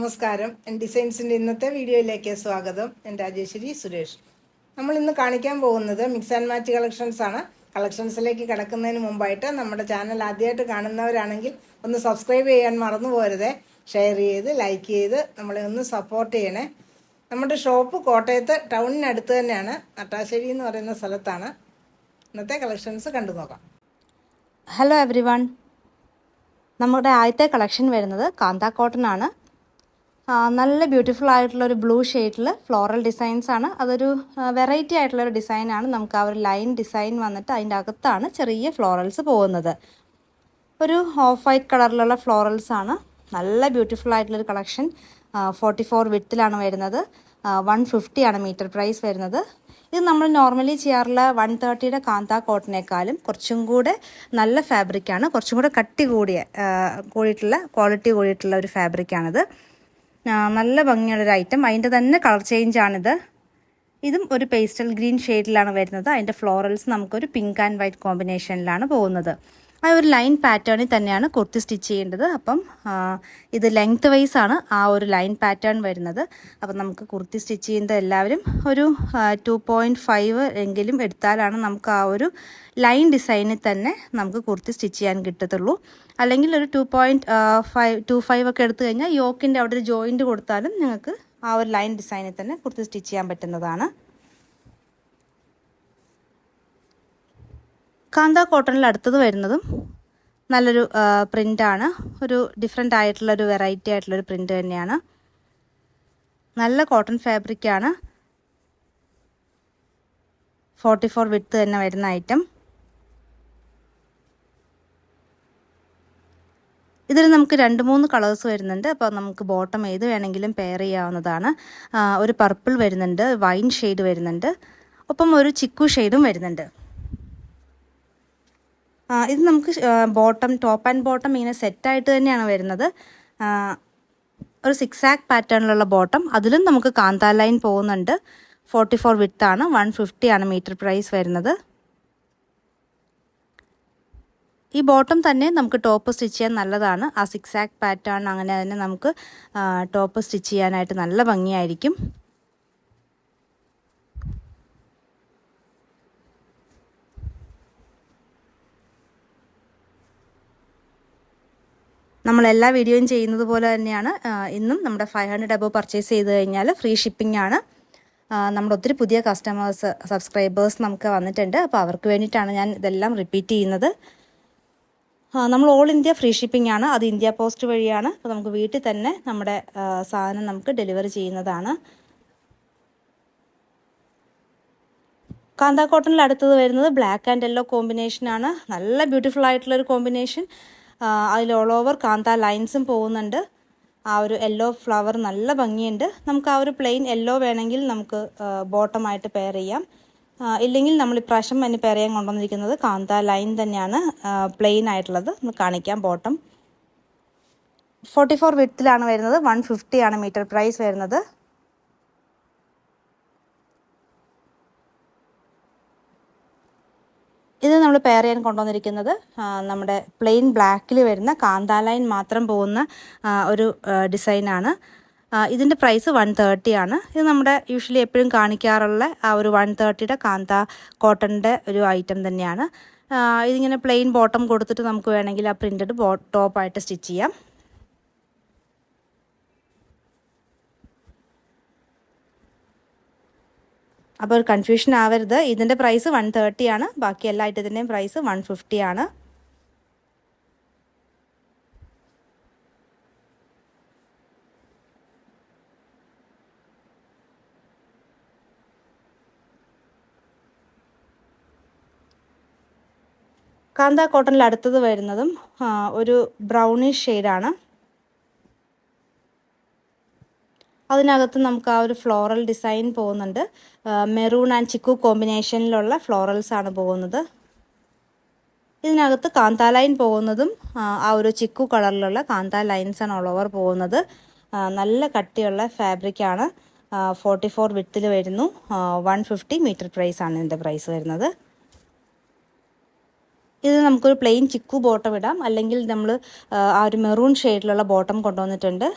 നമസ്കാരം. ഡിസൈൻസിൻ്റെ ഇന്നത്തെ വീഡിയോയിലേക്ക് സ്വാഗതം. ഞാൻ രാജേശ്വരി സുരേഷ്. നമ്മൾ ഇന്ന് കാണിക്കാൻ പോകുന്നത് മിക്സ് ആൻഡ് മാച്ച് കളക്ഷൻസ് ആണ്. കളക്ഷൻസിലേക്ക് കിടക്കുന്നതിന് മുമ്പായിട്ട് നമ്മുടെ ചാനൽ ആദ്യമായിട്ട് കാണുന്നവരാണെങ്കിൽ ഒന്ന് സബ്സ്ക്രൈബ് ചെയ്യാൻ മറന്നു പോരുതേ. ഷെയർ ചെയ്ത് ലൈക്ക് ചെയ്ത് നമ്മളെ ഒന്ന് സപ്പോർട്ട് ചെയ്യണേ. നമ്മുടെ ഷോപ്പ് കോട്ടയത്ത് ടൗണിനടുത്ത് തന്നെയാണ്, നട്ടാശ്ശേരി എന്ന് പറയുന്ന സ്ഥലത്താണ്. ഇന്നത്തെ കളക്ഷൻസ് കണ്ടു നോക്കാം. ഹലോ എവ്രി വൺ, നമ്മുടെ ആദ്യത്തെ കളക്ഷൻ വരുന്നത് കാന്ത കോട്ടൺ ആണ്. നല്ല ബ്യൂട്ടിഫുൾ ആയിട്ടുള്ളൊരു ബ്ലൂ ഷെയ്ഡിൽ ഫ്ലോറൽ ഡിസൈൻസ് ആണ്. അതൊരു വെറൈറ്റി ആയിട്ടുള്ളൊരു ഡിസൈനാണ്. നമുക്ക് ആ ഒരു ലൈൻ ഡിസൈൻ വന്നിട്ട് അതിൻ്റെ അകത്താണ് ചെറിയ ഫ്ലോറൽസ് പോകുന്നത്. ഒരു ഓഫ് വൈറ്റ് കളറിലുള്ള ഫ്ലോറൽസ് ആണ്. നല്ല ബ്യൂട്ടിഫുൾ ആയിട്ടുള്ളൊരു കളക്ഷൻ. 44 വിഡ്ത്തിലാണ് വരുന്നത്. 150 ആണ് മീറ്റർ പ്രൈസ് വരുന്നത്. ഇത് നമ്മൾ നോർമലി ചെയ്യാറുള്ള 130യുടെ കാന്ത കോട്ടനേക്കാളും കുറച്ചും കൂടെ നല്ല ഫാബ്രിക്കാണ്. കുറച്ചും കൂടെ കട്ടി കൂടിയിട്ടുള്ള ക്വാളിറ്റി കൂടിയിട്ടുള്ള ഒരു ഫാബ്രിക്കാണിത്. നല്ല ഭംഗിയുള്ളൊരു ഐറ്റം. അതിൻ്റെ തന്നെ കളർ ചേഞ്ചാണിത്. ഇതും ഒരു പേസ്റ്റൽ ഗ്രീൻ ഷെയ്ഡിലാണ് വരുന്നത്. അതിൻ്റെ ഫ്ലോറൽസ് നമുക്കൊരു പിങ്ക് ആൻഡ് വൈറ്റ് കോമ്പിനേഷനിലാണ് പോകുന്നത്. ആ ഒരു ലൈൻ പാറ്റേണിൽ തന്നെയാണ് കുർത്തി സ്റ്റിച്ച് ചെയ്യേണ്ടത്. അപ്പം ഇത് ലെങ്ത് വൈസ് ആണ് ആ ഒരു ലൈൻ പാറ്റേൺ വരുന്നത്. അപ്പം നമുക്ക് കുർത്തി സ്റ്റിച്ച് ചെയ്യുന്നത് എല്ലാവരും ഒരു 2.5 എങ്കിലും എടുത്താലാണ് നമുക്ക് ആ ഒരു ലൈൻ ഡിസൈനിൽ തന്നെ നമുക്ക് കുർത്തി സ്റ്റിച്ച് ചെയ്യാൻ കിട്ടത്തുള്ളൂ. അല്ലെങ്കിൽ ഒരു 2.25 ഒക്കെ എടുത്തു കഴിഞ്ഞാൽ യോക്കിൻ്റെ അവിടെ ഒരു ജോയിൻറ്റ് കൊടുത്താലും നിങ്ങൾക്ക് ആ ഒരു ലൈൻ ഡിസൈനിൽ തന്നെ കുർത്തി സ്റ്റിച്ച് ചെയ്യാൻ പറ്റുന്നതാണ്. കാന്ത കോട്ടണിൽ അടുത്തത് വരുന്നതും നല്ലൊരു പ്രിൻ്റാണ്. ഒരു ഡിഫറെൻ്റ് ആയിട്ടുള്ളൊരു വെറൈറ്റി ആയിട്ടുള്ളൊരു പ്രിൻ്റ് തന്നെയാണ്. നല്ല കോട്ടൺ ഫാബ്രിക്കാണ്. 44 വിഡ്ത്ത് തന്നെ വരുന്ന ഐറ്റം. ഇതിൽ നമുക്ക് 2-3 കളേഴ്സ് വരുന്നുണ്ട്. അപ്പോൾ നമുക്ക് ബോട്ടം ഏത് വേണമെങ്കിലും പെയർ ചെയ്യാവുന്നതാണ്. ഒരു പർപ്പിൾ വരുന്നുണ്ട്, വൈൻ ഷെയ്ഡ് വരുന്നുണ്ട്, ഒപ്പം ഒരു ചിക്കു ഷെയ്ഡും വരുന്നുണ്ട്. ഇത് നമുക്ക് ടോപ്പ് ആൻഡ് ബോട്ടം ഇങ്ങനെ സെറ്റായിട്ട് തന്നെയാണ് വരുന്നത്. ഒരു 6 പാറ്റേണിലുള്ള ബോട്ടം, അതിലും നമുക്ക് കാന്ത ലൈൻ പോകുന്നുണ്ട്. 44 വിഡ്ത്താണ്. 150 ആണ് മീറ്റർ പ്രൈസ് വരുന്നത്. ഈ ബോട്ടം തന്നെ നമുക്ക് ടോപ്പ് സ്റ്റിച്ച് ചെയ്യാൻ നല്ലതാണ്. ആ 6 പാറ്റേൺ അങ്ങനെ തന്നെ നമുക്ക് ടോപ്പ് സ്റ്റിച്ച് ചെയ്യാനായിട്ട് നല്ല ഭംഗിയായിരിക്കും. നമ്മളെല്ലാ വീഡിയോയും ചെയ്യുന്നത് പോലെ തന്നെയാണ് ഇന്നും നമ്മുടെ 500 അബവ് പർച്ചേസ് ചെയ്ത് കഴിഞ്ഞാൽ ഫ്രീ ഷിപ്പിംഗ് ആണ്. നമ്മുടെ ഒത്തിരി പുതിയ സബ്സ്ക്രൈബേഴ്സ് നമുക്ക് വന്നിട്ടുണ്ട്. അപ്പോൾ അവർക്ക് വേണ്ടിയിട്ടാണ് ഞാൻ ഇതെല്ലാം റിപ്പീറ്റ് ചെയ്യുന്നത്. നമ്മൾ ഓൾ ഇന്ത്യ ഫ്രീ ഷിപ്പിംഗ് ആണ്. അത് ഇന്ത്യ പോസ്റ്റ് വഴിയാണ്. അപ്പോൾ നമുക്ക് വീട്ടിൽ തന്നെ നമ്മുടെ സാധനം നമുക്ക് ഡെലിവറി ചെയ്യുന്നതാണ്. കാന്ത കോട്ടണിൽ അടുത്തത് വരുന്നത് ബ്ലാക്ക് ആൻഡ് യെല്ലോ കോമ്പിനേഷനാണ്. നല്ല ബ്യൂട്ടിഫുൾ ആയിട്ടുള്ളൊരു കോമ്പിനേഷൻ. അതിൽ ഓൾ ഓവർ കാന്ത ലൈൻസും പോകുന്നുണ്ട്. ആ ഒരു യെല്ലോ ഫ്ലവർ നല്ല ഭംഗിയുണ്ട്. നമുക്ക് ആ ഒരു പ്ലെയിൻ യെല്ലോ വേണമെങ്കിൽ നമുക്ക് ബോട്ടമായിട്ട് പെയർ ചെയ്യാം. ഇല്ലെങ്കിൽ നമ്മൾ ഇപ്രാവശ്യം അതിന് പെയർ ചെയ്യാൻ കൊണ്ടുവന്നിരിക്കുന്നത് കാന്ത ലൈൻ തന്നെയാണ്, പ്ലെയിൻ ആയിട്ടുള്ളത്. നമ്മൾ കാണിക്കാം. ബോട്ടം 44 വിഡ്ത്തിലാണ് വരുന്നത്. 150 ആണ് മീറ്റർ പ്രൈസ് വരുന്നത്. ഇത് നമ്മൾ പെയർ ചെയ്യാൻ കൊണ്ടുവന്നിരിക്കുന്നത് നമ്മുടെ പ്ലെയിൻ ബ്ലാക്കിൽ വരുന്ന കാന്ത ലൈൻ മാത്രം പോകുന്ന ഒരു ഡിസൈനാണ്. ഇതിൻ്റെ പ്രൈസ് 130 ആണ്. ഇത് നമ്മുടെ യൂഷ്വലി എപ്പോഴും കാണിക്കാറുള്ള ആ ഒരു 130യുടെ കാന്ത കോട്ടണിൻ്റെ ഒരു ഐറ്റം തന്നെയാണ്. ഇതിങ്ങനെ പ്ലെയിൻ ബോട്ടം കൊടുത്തിട്ട് നമുക്ക് വേണമെങ്കിൽ ആ പ്രിൻറ്റഡ് ടോപ്പായിട്ട് സ്റ്റിച്ച് ചെയ്യാം. അപ്പോൾ ഒരു കൺഫ്യൂഷൻ ആവരുത്. ഇതിൻ്റെ പ്രൈസ് 130 ആണ്. ബാക്കി എല്ലാ ഐറ്റത്തിൻ്റെയും പ്രൈസ് 150 ആണ്. കാന്ത കോട്ടണിൽ അടുത്തത് വരുന്നതും ഒരു ബ്രൗണിഷ് ഷെയ്ഡാണ്. അതിനകത്ത് നമുക്ക് ആ ഒരു ഫ്ലോറൽ ഡിസൈൻ പോകുന്നുണ്ട്. മെറൂൺ ആൻഡ് ചിക്കു കോമ്പിനേഷനിലുള്ള ഫ്ലോറൽസ് ആണ് പോകുന്നത്. ഇതിനകത്ത് കാന്ത ലൈൻ പോകുന്നതും ആ ഒരു ചിക്കു കളറിലുള്ള കാന്ത ലൈൻസാണ് ഓൾ ഓവർ പോകുന്നത്. നല്ല കട്ടിയുള്ള ഫാബ്രിക്കാണ്. 44 വിഡ്ത്തിൽ വരുന്നു. 150 മീറ്റർ പ്രൈസ് ആണ് ഇതിൻ്റെ പ്രൈസ് വരുന്നത്. ഇത് നമുക്കൊരു പ്ലെയിൻ ചിക്കു ബോട്ടം ഇടാം, അല്ലെങ്കിൽ നമ്മൾ ആ ഒരു മെറൂൺ ഷെയ്ഡിലുള്ള ബോട്ടം കൊണ്ടുവന്നിട്ടുണ്ട്.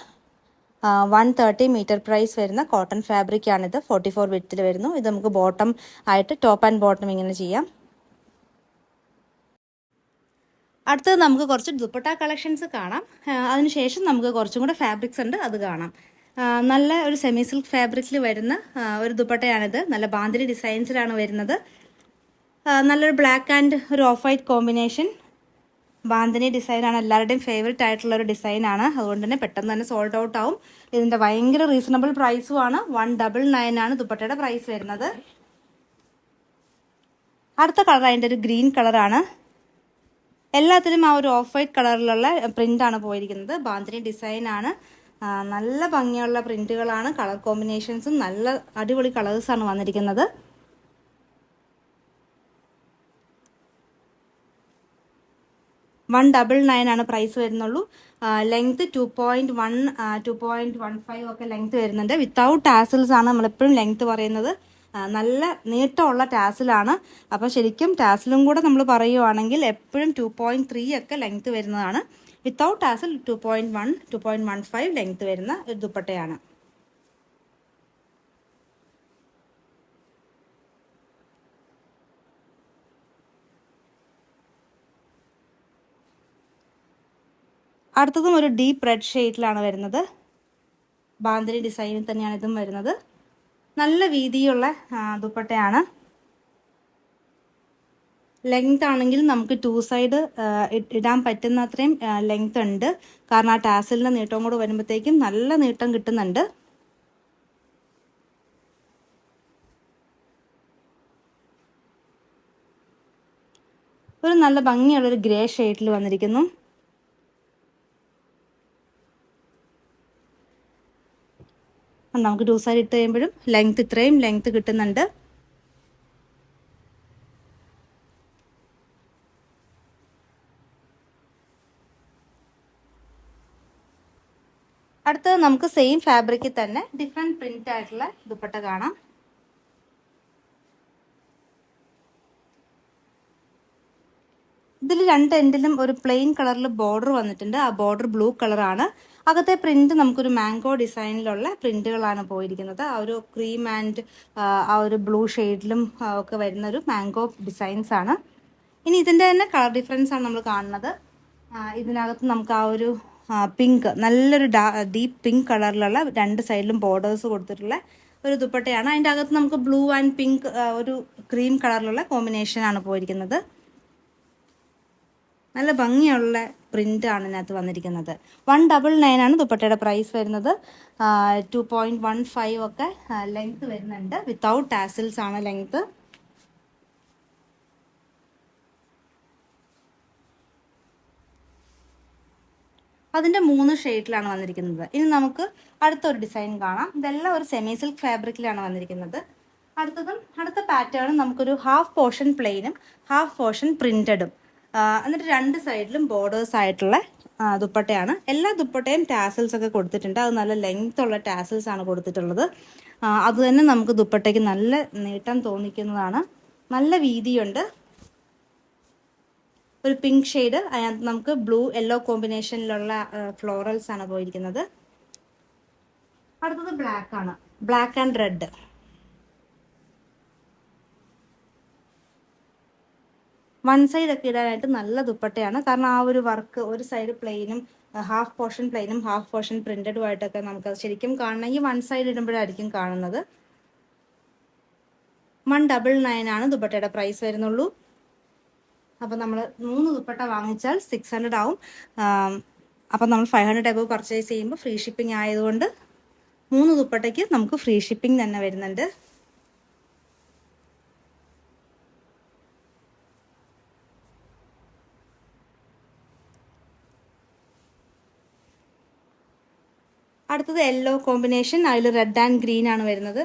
130 മീറ്റർ പ്രൈസ് വരുന്ന കോട്ടൺ ഫാബ്രിക്കാണിത്. 44 വിഡ്ത്തിൽ വരുന്നു. ഇത് നമുക്ക് ബോട്ടം ആയിട്ട് ടോപ്പ് ആൻഡ് ബോട്ടം ഇങ്ങനെ ചെയ്യാം. അടുത്തത് നമുക്ക് കുറച്ച് ദുപ്പട്ട കളക്ഷൻസ് കാണാം. അതിനുശേഷം നമുക്ക് കുറച്ചും കൂടെ ഫാബ്രിക്സ് ഉണ്ട്, അത് കാണാം. നല്ല ഒരു സെമി സിൽക്ക് ഫാബ്രിക്കിൽ വരുന്ന ഒരു ദുപ്പട്ടയാണിത്. നല്ല ബാന്തിനി ഡിസൈൻസിലാണ് വരുന്നത്. നല്ലൊരു ബ്ലാക്ക് ആൻഡ് ഒരു ഓഫ് വൈറ്റ് കോമ്പിനേഷൻ ബാന്തിനി ഡിസൈനാണ്. എല്ലാവരുടെയും ഫേവറേറ്റ് ആയിട്ടുള്ള ഒരു ഡിസൈനാണ്. അതുകൊണ്ട് തന്നെ പെട്ടെന്ന് തന്നെ സോൾഡ് ഔട്ട് ആവും. ഇതിൻ്റെ ഭയങ്കര റീസണബിൾ പ്രൈസുമാണ്. 199 ആണ് ദുപ്പട്ടയുടെ പ്രൈസ് വരുന്നത്. അടുത്ത കളർ അതിൻ്റെ ഒരു ഗ്രീൻ കളറാണ്. എല്ലാത്തിലും ആ ഒരു ഓഫ് വൈറ്റ് കളറിലുള്ള പ്രിൻ്റാണ് പോയിരിക്കുന്നത്. ബാന്തിനി ഡിസൈനാണ്. നല്ല ഭംഗിയുള്ള പ്രിൻറ്റുകളാണ്. കളർ കോമ്പിനേഷൻസും നല്ല അടിപൊളി കളേഴ്സാണ് വന്നിരിക്കുന്നത്. $199 പ്രൈസ് വരുന്നുള്ളൂ. ലെങ്ത് 2.15 ഒക്കെ ലെങ്ത് വരുന്നുണ്ട്. വിത്തൗട്ട് ടാസിൽസ് ആണ് നമ്മളെപ്പോഴും ലെങ്ത് പറയുന്നത്. നല്ല നീട്ടമുള്ള ടാസിലാണ്. അപ്പോൾ ശരിക്കും ടാസിലും കൂടെ നമ്മൾ പറയുവാണെങ്കിൽ എപ്പോഴും 2.3 ഒക്കെ ലെങ്ത് വരുന്നതാണ്. വിത്തൗട്ട് ടാസിൽ 2.1, 2.15 ലെങ്ത് വരുന്ന ഒരു ദുപ്പട്ടയാണ്. അടുത്തതും ഒരു ഡീപ്പ് റെഡ് ഷെയ്ഡിലാണ് വരുന്നത്. ബാന്തിനി ഡിസൈനിൽ തന്നെയാണ് ഇതും വരുന്നത്. നല്ല വീതിയുള്ള ദുപ്പട്ടയാണ്. ലെങ്ത് ആണെങ്കിൽ നമുക്ക് 2 സൈഡ് ഇടാൻ പറ്റുന്ന അത്രയും ലെങ്ത് ഉണ്ട്. കാരണം ആ ടാസിലിൻ്റെ നീട്ടവും കൂടെ വരുമ്പോഴത്തേക്കും നല്ല നീട്ടം കിട്ടുന്നുണ്ട്. ഒരു നല്ല ഭംഗിയുള്ളൊരു ഗ്രേ ഷെയ്ഡിൽ വന്നിരിക്കുന്നു. നമുക്ക് 2 സൈഡ് ഇട്ട് കഴിയുമ്പോഴും ലെങ്ത് ഇത്രയും ലെങ്ത് കിട്ടുന്നുണ്ട്. അടുത്തത് നമുക്ക് സെയിം ഫാബ്രിക്കിൽ തന്നെ ഡിഫറെൻറ്റ് പ്രിന്റ് ആയിട്ടുള്ള ദുപ്പട്ട കാണാം. ഇതിൽ രണ്ട് എൻഡിലും ഒരു പ്ലെയിൻ കളറിൽ ബോർഡർ വന്നിട്ടുണ്ട്. ആ ബോർഡർ ബ്ലൂ കളറാണ്. അകത്തെ പ്രിന്റ് നമുക്കൊരു മാംഗോ ഡിസൈനിലുള്ള പ്രിന്റുകളാണ് പോയിരിക്കുന്നത്. ആ ഒരു ക്രീം ആൻഡ് ആ ഒരു ബ്ലൂ ഷെയ്ഡിലും ഒക്കെ വരുന്ന ഒരു മാംഗോ ഡിസൈൻസ് ആണ്. ഇനി ഇതിൻ്റെ തന്നെ കളർ ഡിഫറൻസ് ആണ് നമ്മൾ കാണുന്നത്. ഇതിനകത്ത് നമുക്ക് ആ ഒരു പിങ്ക്, നല്ലൊരു ഡീപ്പ് പിങ്ക് കളറിലുള്ള രണ്ട് സൈഡിലും ബോർഡേഴ്സ് കൊടുത്തിട്ടുള്ള ഒരു ദുപ്പട്ടയാണ്. അതിൻ്റെ അകത്ത് നമുക്ക് ബ്ലൂ ആൻഡ് പിങ്ക് ഒരു ക്രീം കളറിലുള്ള കോമ്പിനേഷനാണ് പോയിരിക്കുന്നത്. നല്ല ഭംഗിയുള്ള പ്രിൻ്റാണ് ഇതിനകത്ത് വന്നിരിക്കുന്നത്. 199 ആണ് ദുപ്പട്ടയുടെ പ്രൈസ് വരുന്നത്. 2.15 ഒക്കെ ലെങ്ത് വരുന്നുണ്ട്. വിത്തൗട്ട് ടാസിൽസ് ആണ് ലെങ്ത്. അതിൻ്റെ 3 ഷെയ്ഡിലാണ് വന്നിരിക്കുന്നത്. ഇനി നമുക്ക് അടുത്തൊരു ഡിസൈൻ കാണാം. ഇതെല്ലാം ഒരു സെമി സിൽക്ക് ഫാബ്രിക്കിലാണ് വന്നിരിക്കുന്നത്. അടുത്ത പാറ്റേൺ നമുക്കൊരു ഹാഫ് പോർഷൻ പ്ലെയിനും ഹാഫ് പോർഷൻ പ്രിൻറ്റഡും എന്നിട്ട് രണ്ട് സൈഡിലും ബോർഡേഴ്സ് ആയിട്ടുള്ള ദുപ്പട്ടയാണ്. എല്ലാ ദുപ്പട്ടയും ടാസിൽസ് ഒക്കെ കൊടുത്തിട്ടുണ്ട്. അത് നല്ല ലെങ്ത് ഉള്ള ടാസിൽസ് ആണ് കൊടുത്തിട്ടുള്ളത്. അത് തന്നെ നമുക്ക് ദുപ്പട്ടയ്ക്ക് നല്ല നീട്ടം തോന്നിക്കുന്നതാണ്. നല്ല വീതിയുണ്ട്. ഒരു പിങ്ക് ഷെയ്ഡ്, അതിനകത്ത് നമുക്ക് ബ്ലൂ യെല്ലോ കോമ്പിനേഷനിലുള്ള ഫ്ലോറൽസ് ആണ് പോയിരിക്കുന്നത്. അടുത്തത് ബ്ലാക്ക് ആണ്. Black and red. One side ഒക്കെ ഇടാനായിട്ട് നല്ല ദുപ്പട്ടയാണ്. കാരണം ആ ഒരു വർക്ക് ഒരു സൈഡ് പ്ലെയിനും ഹാഫ് പോർഷൻ പ്ലെയിനും ഹാഫ് പോർഷൻ പ്രിന്റഡും ആയിട്ടൊക്കെ നമുക്കത് ശരിക്കും കാണണമെങ്കിൽ വൺ സൈഡ് ഇടുമ്പോഴായിരിക്കും കാണുന്നത്. 199 ആണ് ദുപ്പട്ടയുടെ പ്രൈസ് വരുന്നുള്ളൂ. അപ്പോൾ നമ്മൾ 3 ദുപ്പട്ട വാങ്ങിച്ചാൽ 600 ആവും. അപ്പം നമ്മൾ 500 എബവ് പർച്ചേസ് ചെയ്യുമ്പോൾ ഫ്രീ ഷിപ്പിംഗ് ആയതുകൊണ്ട് 3 ദുപ്പട്ടയ്ക്ക് നമുക്ക് ഫ്രീ ഷിപ്പിംഗ് തന്നെ വരുന്നുണ്ട്. അടുത്തത് യെല്ലോ കോമ്പിനേഷൻ, അതിൽ റെഡ് ആൻഡ് ഗ്രീൻ ആണ് വരുന്നത്.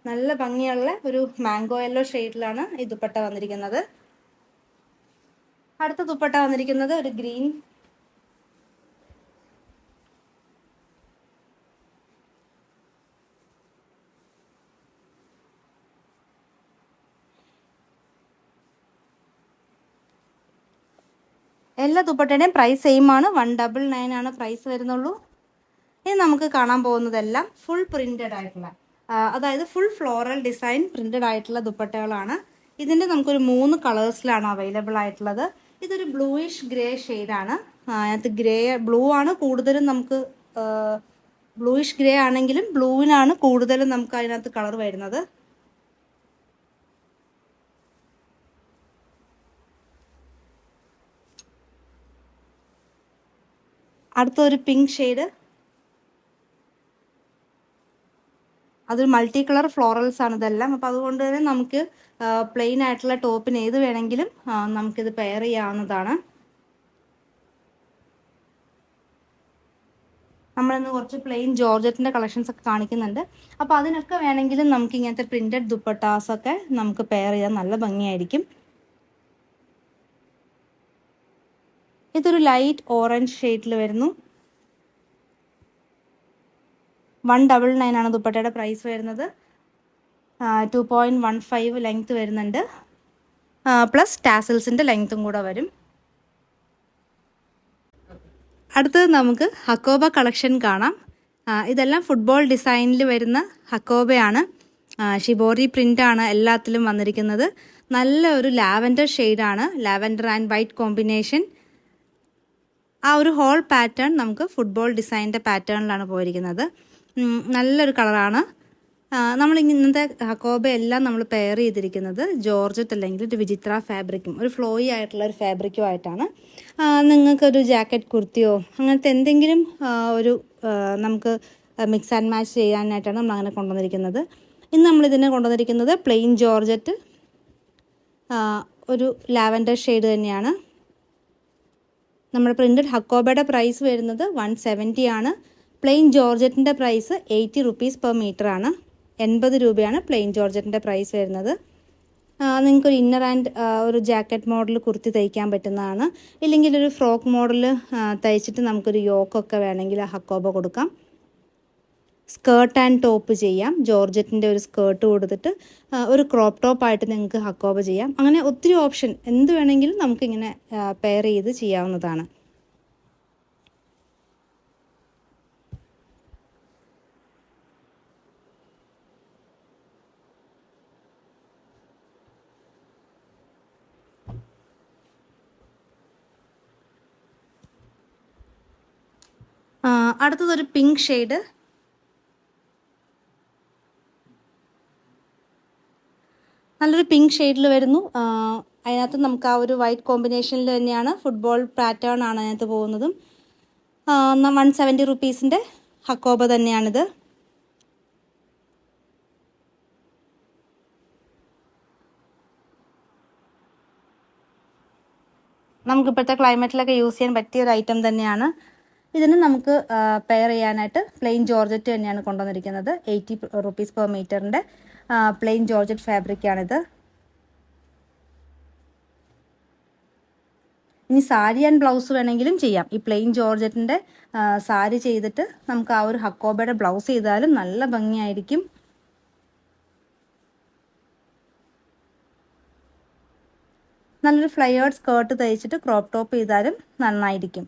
നല്ല ഭംഗിയുള്ള ഒരു മാംഗോ യെല്ലോ ഷെയ്ഡിലാണ് ഈ ദുപ്പട്ട വന്നിരിക്കുന്നത്. അടുത്ത ദുപ്പട്ട വന്നിരിക്കുന്നത് ഒരു ഗ്രീൻ എല്ലാ ദുപ്പട്ടയുടെയും പ്രൈസ് സെയിം ആണ്. 199 ആണ് പ്രൈസ് വരുന്നുള്ളൂ. ഇനി നമുക്ക് കാണാൻ പോകുന്നതെല്ലാം ഫുൾ പ്രിന്റഡ് ആയിട്ടുള്ള, അതായത് ഫുൾ ഫ്ലോറൽ ഡിസൈൻ പ്രിന്റഡ് ആയിട്ടുള്ള ദുപ്പട്ടകളാണ്. ഇതിൻ്റെ നമുക്കൊരു 3 കളേഴ്സിലാണ് അവൈലബിൾ ആയിട്ടുള്ളത്. ഇതൊരു ബ്ലൂയിഷ് ഗ്രേ ഷെയ്ഡാണ്. അതിനകത്ത് ബ്ലൂ ആണ് കൂടുതലും നമുക്ക്, ബ്ലൂയിഷ് ഗ്രേ ആണെങ്കിലും ബ്ലൂവിനാണ് കൂടുതലും നമുക്ക് അതിനകത്ത് കളർ വരുന്നത്. അടുത്തൊരു പിങ്ക് ഷെയ്ഡ്, അതൊരു മൾട്ടി കളർ ഫ്ലോറൽസ് ആണ് ഇതെല്ലാം. അപ്പോൾ അതുകൊണ്ട് തന്നെ നമുക്ക് പ്ലെയിൻ ആയിട്ടുള്ള ടോപ്പിന് ഏത് വേണമെങ്കിലും നമുക്കിത് പെയർ ചെയ്യാവുന്നതാണ്. നമ്മളിന്ന് കുറച്ച് പ്ലെയിൻ ജോർജറ്റിൻ്റെ കളക്ഷൻസ് ഒക്കെ കാണിക്കുന്നുണ്ട്. അപ്പോൾ അതിനൊക്കെ വേണമെങ്കിലും നമുക്ക് ഇങ്ങനത്തെ പ്രിന്റഡ് ദുപ്പട്ടാസൊക്കെ നമുക്ക് പെയർ ചെയ്യാൻ നല്ല ഭംഗിയായിരിക്കും. ഇതൊരു ലൈറ്റ് ഓറഞ്ച് ഷെയ്ഡിൽ വരുന്നു. 199 ആണ് ദുപ്പട്ടയുടെ പ്രൈസ് വരുന്നത്. 2.15 ലെങ്ത് വരുന്നുണ്ട്, പ്ലസ് ടാസിൽസിൻ്റെ ലെങ്ത്തും കൂടെ വരും. അടുത്തത് നമുക്ക് ഹക്കോബ കളക്ഷൻ കാണാം. ഇതെല്ലാം ഫുട്ബോൾ ഡിസൈനിൽ വരുന്ന ഹക്കോബയാണ്. ഷിബോറി പ്രിൻ്റാണ് എല്ലാത്തിലും വന്നിരിക്കുന്നത്. നല്ല ഒരു ലാവൻഡർ ഷെയ്ഡാണ്, ലാവൻഡർ ആൻഡ് വൈറ്റ് കോമ്പിനേഷൻ. ആ ഒരു ഹോൾ പാറ്റേൺ നമുക്ക് ഫുട്ബോൾ ഡിസൈനിൻ്റെ പാറ്റേണിലാണ് പോയിരിക്കുന്നത്. നല്ലൊരു കളറാണ്. നമ്മൾ ഇന്നത്തെ ഹക്കോബ എല്ലാം നമ്മൾ പെയർ ചെയ്തിരിക്കുന്നത് ജോർജറ്റ് അല്ലെങ്കിൽ ഒരു വിചിത്ര ഫാബ്രിക്കും ഒരു ഫ്ലോയി ആയിട്ടുള്ള ഒരു ഫാബ്രിക്കും ആയിട്ടാണ്. നിങ്ങൾക്കൊരു ജാക്കറ്റ് കുർത്തിയോ അങ്ങനത്തെ എന്തെങ്കിലും ഒരു നമുക്ക് മിക്സ് ആൻഡ് മാച്ച് ചെയ്യാനായിട്ടാണ് നമ്മൾ അങ്ങനെ കൊണ്ടുവന്നിരിക്കുന്നത്. ഇന്ന് നമ്മളിതിനെ കൊണ്ടുവന്നിരിക്കുന്നത് പ്ലെയിൻ ജോർജറ്റ്, ഒരു ലാവൻഡർ ഷെയ്ഡ് തന്നെയാണ്. നമ്മുടെ പ്രിൻറ്റഡ് ഹക്കോബയുടെ പ്രൈസ് വരുന്നത് 170 ആണ്. പ്ലെയിൻ ജോർജറ്റിൻ്റെ പ്രൈസ് 80 റുപ്പീസ് പെർ മീറ്റർ ആണ്. 80 രൂപയാണ് പ്ലെയിൻ ജോർജറ്റിൻ്റെ പ്രൈസ് വരുന്നത്. നിങ്ങൾക്കൊരു ഇന്നർ ആൻഡ് ഒരു ജാക്കറ്റ് മോഡൽ കുർത്തി തയ്ക്കാൻ പറ്റുന്നതാണ്. ഇല്ലെങ്കിൽ ഒരു ഫ്രോക്ക് മോഡൽ തയ്ച്ചിട്ട് നമുക്കൊരു യോക്കൊക്കെ വേണമെങ്കിൽ ഹക്കോബ കൊടുക്കാം. സ്കേർട്ട് ആൻഡ് ടോപ്പ് ചെയ്യാം. ജോർജറ്റിൻ്റെ ഒരു സ്കേർട്ട് കൊടുത്തിട്ട് ഒരു ക്രോപ്പ് ടോപ്പായിട്ട് നിങ്ങൾക്ക് ഹക്കോബ ചെയ്യാം. അങ്ങനെ ഒത്തിരി ഓപ്ഷൻ എന്ത് വേണമെങ്കിലും നമുക്കിങ്ങനെ പെയർ ചെയ്ത് ചെയ്യാവുന്നതാണ്. അടുത്തതൊരു പിങ്ക് ഷെയ്ഡ്, നല്ലൊരു പിങ്ക് ഷെയ്ഡിൽ വരുന്നു. അതിനകത്ത് നമുക്ക് ആ ഒരു വൈറ്റ് കോമ്പിനേഷനിൽ തന്നെയാണ് ഫുട്ബോൾ പാറ്റേൺ ആണ് അതിനകത്ത് പോകുന്നതും. 170 റുപ്പീസിൻ്റെ ഹക്കോബ തന്നെയാണിത്. നമുക്കിപ്പോഴത്തെ ക്ലൈമറ്റിലൊക്കെ യൂസ് ചെയ്യാൻ പറ്റിയ ഒരു ഐറ്റം തന്നെയാണ്. ഇതിന് നമുക്ക് പെയർ ചെയ്യാനായിട്ട് പ്ലെയിൻ ജോർജറ്റ് തന്നെയാണ് കൊണ്ടുവന്നിരിക്കുന്നത്. 80 റുപ്പീസ് പെർ മീറ്ററിൻ്റെ പ്ലെയിൻ ജോർജറ്റ് ഫാബ്രിക്കാണിത്. ഇനി സാരി ആൻഡ് ബ്ലൗസ് വേണമെങ്കിലും ചെയ്യാം. ഈ പ്ലെയിൻ ജോർജറ്റിൻ്റെ സാരി ചെയ്തിട്ട് നമുക്ക് ആ ഒരു ഹക്കോബയുടെ ബ്ലൗസ് ചെയ്താലും നല്ല ഭംഗിയായിരിക്കും. നല്ലൊരു ഫ്ലയേർഡ് സ്കേർട്ട് തയ്ച്ചിട്ട് ക്രോപ്പ് ടോപ്പ് ചെയ്താലും നന്നായിരിക്കും.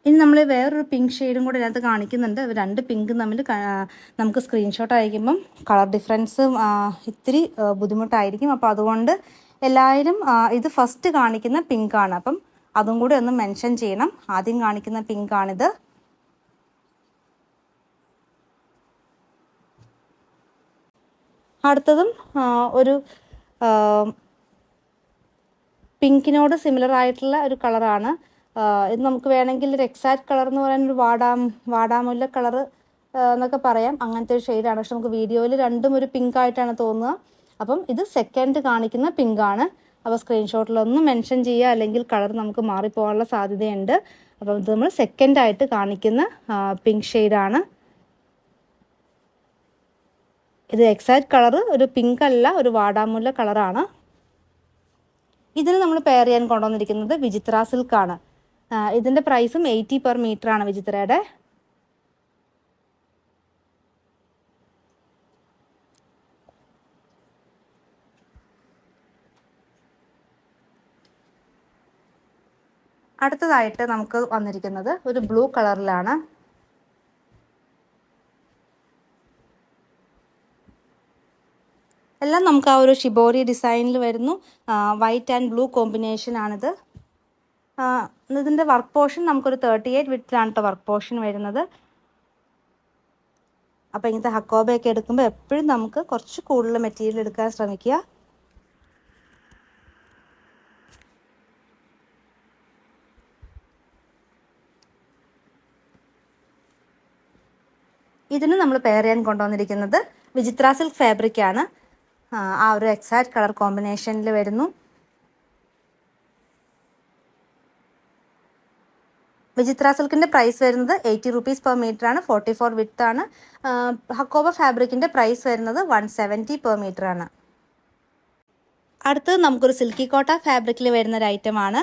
ഇനി നമ്മൾ വേറൊരു പിങ്ക് ഷെയ്ഡും കൂടെ ഇതിനകത്ത് കാണിക്കുന്നുണ്ട്. 2 പിങ്കും തമ്മിൽ നമുക്ക് സ്ക്രീൻഷോട്ട് അയക്കുമ്പം കളർ ഡിഫറൻസ് ഇത്തിരി ബുദ്ധിമുട്ടായിരിക്കും. അപ്പോൾ അതുകൊണ്ട് എല്ലാവരും ഇത് ഫസ്റ്റ് കാണിക്കുന്ന പിങ്കാണ്, അപ്പം അതും കൂടി ഒന്ന് മെൻഷൻ ചെയ്യണം. ആദ്യം കാണിക്കുന്ന പിങ്കാണിത്. അടുത്തതും ഒരു പിങ്കിനോട് സിമിലർ ആയിട്ടുള്ള ഒരു കളറാണ്. ഇത് നമുക്ക് വേണമെങ്കിൽ ഒരു എക്സാക്ട് കളർ എന്ന് പറയാൻ ഒരു വാടാമുല്ല കളർ എന്നൊക്കെ പറയാം. അങ്ങനത്തെ ഒരു ഷെയ്ഡാണ്. പക്ഷെ നമുക്ക് വീഡിയോയിൽ രണ്ടും ഒരു പിങ്ക് ആയിട്ടാണ് തോന്നുക. അപ്പം ഇത് സെക്കൻഡ് കാണിക്കുന്ന പിങ്കാണ്. അപ്പോൾ സ്ക്രീൻഷോട്ടിലൊന്ന് മെൻഷൻ ചെയ്യുക, അല്ലെങ്കിൽ കളർ നമുക്ക് മാറിപ്പോകാനുള്ള സാധ്യതയുണ്ട്. അപ്പം ഇത് നമ്മൾ സെക്കൻഡായിട്ട് കാണിക്കുന്ന പിങ്ക് ഷെയ്ഡാണ്. ഇത് എക്സാക്ട് കളർ ഒരു പിങ്ക് അല്ല, ഒരു വാടാമുല്ല കളറാണ്. ഇതിന് നമ്മൾ പെയർ ചെയ്യാൻ കൊണ്ടുവന്നിരിക്കുന്നത് വിചിത്ര സിൽക്കാണ്. ഇതിൻ്റെ പ്രൈസും 80 പെർ മീറ്റർ ആണ് വിചിത്രയുടെ. അടുത്തതായിട്ട് നമുക്ക് വന്നിരിക്കുന്നത് ഒരു ബ്ലൂ കളറിലാണ്. എല്ലാം നമുക്ക് ആ ഒരു ഷിബോരി ഡിസൈനിൽ വരുന്നു. വൈറ്റ് ആൻഡ് ബ്ലൂ കോമ്പിനേഷൻ ആണിത്. ഇതിൻ്റെ വർക്ക് പോർഷൻ നമുക്കൊരു 38 വിഡ്ത്തിലാണ് കേട്ടോ വർക്ക് പോർഷൻ വരുന്നത്. അപ്പോൾ ഇങ്ങനത്തെ ഹക്കോബയൊക്കെ എടുക്കുമ്പോൾ എപ്പോഴും നമുക്ക് കുറച്ച് കൂടുതൽ മെറ്റീരിയൽ എടുക്കാൻ ശ്രമിക്കുക. ഇതിന് നമ്മൾ പെയർ ചെയ്യാൻ കൊണ്ടുവന്നിരിക്കുന്നത് വിചിത്ര സിൽക്ക് ഫാബ്രിക്കാണ്. ആ ഒരു എക്സാക്ട് കളർ കോമ്പിനേഷനിൽ വരുന്നു. വിചിത്ര സിൽക്കിൻ്റെ പ്രൈസ് വരുന്നത് 80 rupees per meter ആണ്. 44 വിഡ്ത്ത് ആണ്. ഹക്കോബ ഫാബ്രിക്കിൻ്റെ പ്രൈസ് വരുന്നത് 170 per meter ആണ്. അടുത്തത് നമുക്കൊരു സിൽക്കി കോട്ട ഫാബ്രിക്കിൽ വരുന്ന ഒരു ഐറ്റമാണ്.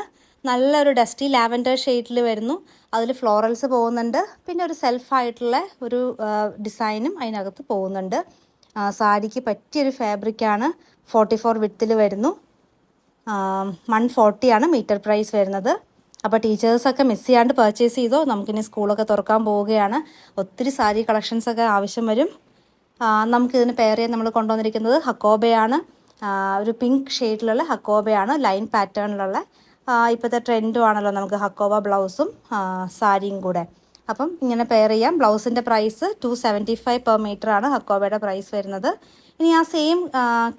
നല്ലൊരു ഡസ്റ്റി ലാവൻഡർ ഷെയ്ഡിൽ വരുന്നു. അതിൽ ഫ്ലോറൽസ് പോകുന്നുണ്ട്. പിന്നെ ഒരു സെൽഫായിട്ടുള്ള ഒരു ഡിസൈനും അതിനകത്ത് പോകുന്നുണ്ട്. സാരിക്ക് പറ്റിയൊരു ഫാബ്രിക്കാണ്. 44 വിഡ്ത്തിൽ വരുന്നു. 140 ആണ് മീറ്റർ പ്രൈസ് വരുന്നത്. അപ്പോൾ ടീച്ചേഴ്സൊക്കെ മിസ് ചെയ്യാണ്ട് പർച്ചേസ് ചെയ്തോ. നമുക്കിനി സ്കൂളൊക്കെ തുറക്കാൻ പോവുകയാണ്. ഒത്തിരി സാരി കളക്ഷൻസൊക്കെ ആവശ്യം വരും. നമുക്കിതിന് പെയർ ചെയ്യാൻ നമ്മൾ കൊണ്ടുവന്നിരിക്കുന്നത് ഹക്കോബയാണ്. ഒരു പിങ്ക് ഷെയ്ഡിലുള്ള ഹക്കോബയാണ്. ലൈൻ പാറ്റേണിലുള്ള ഇപ്പോഴത്തെ ട്രെൻഡും ആണല്ലോ നമുക്ക് ഹക്കോബ ബ്ലൗസും സാരിയും കൂടെ. അപ്പം ഇങ്ങനെ പെയർ ചെയ്യാം. ബ്ലൗസിൻ്റെ പ്രൈസ് 275 per meter ആണ് ഹക്കോബയുടെ പ്രൈസ് വരുന്നത്. ഇനി ആ സെയിം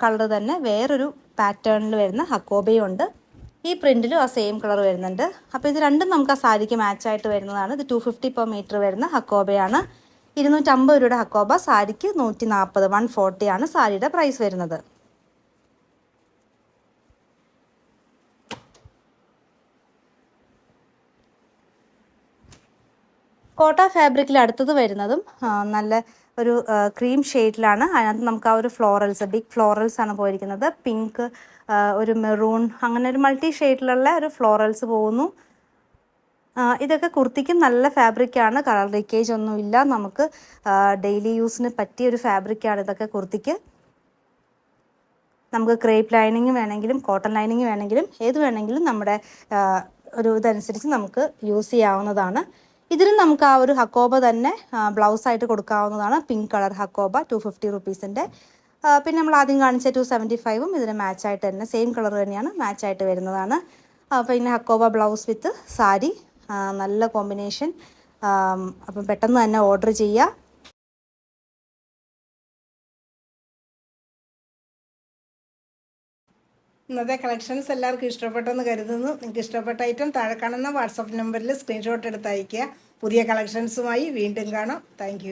കളർ തന്നെ വേറൊരു പാറ്റേണിൽ വരുന്ന ഹക്കോബയും ഉണ്ട്. ഈ പ്രിൻറ്റിലും ആ സെയിം കളർ വരുന്നുണ്ട്. അപ്പോൾ ഇത് രണ്ടും നമുക്ക് ആ സാരിക്ക് മാച്ചായിട്ട് വരുന്നതാണ്. ഇത് 250 per meter വരുന്ന ഹക്കോബയാണ്. 250 രൂപയുടെ ഹക്കോബ, സാരിക്ക് 140, 140 ആണ് സാരിയുടെ പ്രൈസ് വരുന്നത്. കോട്ട ഫാബ്രിക്കിൽ അടുത്തത് വരുന്നതും നല്ല ഒരു ക്രീം ഷെയ്ഡിലാണ്. അതിനകത്ത് നമുക്ക് ആ ഒരു ഫ്ലോറൽസ്, ബിഗ് ഫ്ലോറൽസ് ആണ് പോയിരിക്കുന്നത്. പിങ്ക്, ഒരു മെറൂൺ, അങ്ങനെ ഒരു മൾട്ടി ഷെയ്ഡിലുള്ള ഒരു ഫ്ലോറൽസ് പോകുന്നു. ഇതൊക്കെ കുർത്തിക്കും നല്ല ഫാബ്രിക്കാണ്. കളർ ലീക്കേജ് ഒന്നുമില്ല. നമുക്ക് ഡെയിലി യൂസിന് പറ്റിയ ഒരു ഫാബ്രിക്കാണ് ഇതൊക്കെ കുർത്തിക്ക്. നമുക്ക് ക്രേപ്പ് ലൈനിങ് വേണമെങ്കിലും കോട്ടൺ ലൈനിങ് വേണമെങ്കിലും ഏത് വേണമെങ്കിലും നമ്മുടെ ഒരു ഇതനുസരിച്ച് നമുക്ക് യൂസ് ചെയ്യാവുന്നതാണ്. ഇതിന് നമുക്ക് ആ ഒരു ഹക്കോബ തന്നെ ബ്ലൗസായിട്ട് കൊടുക്കാവുന്നതാണ്. Pink colour hakoba 250 rupeesൻ്റെ. പിന്നെ നമ്മൾ ആദ്യം കാണിച്ച 275 ഇതിന് മാച്ചായിട്ട് തന്നെ സെയിം കളർ തന്നെയാണ് മാച്ചായിട്ട് വരുന്നതാണ്. പിന്നെ ഹക്കോബ ബ്ലൗസ് വിത്ത് സാരി, നല്ല കോമ്പിനേഷൻ. അപ്പം പെട്ടെന്ന് തന്നെ ഓർഡർ ചെയ്യുക. ഇന്നത്തെ കളക്ഷൻസ് എല്ലാവർക്കും ഇഷ്ടപ്പെട്ടെന്ന് കരുതുന്നു. നിങ്ങൾക്ക് ഇഷ്ടപ്പെട്ട ഐറ്റം താഴെ കാണുന്ന വാട്സപ്പ് നമ്പറിൽ സ്ക്രീൻഷോട്ട് എടുത്ത് അയയ്ക്കുക. പുതിയ കളക്ഷൻസുമായി വീണ്ടും കാണാം. താങ്ക്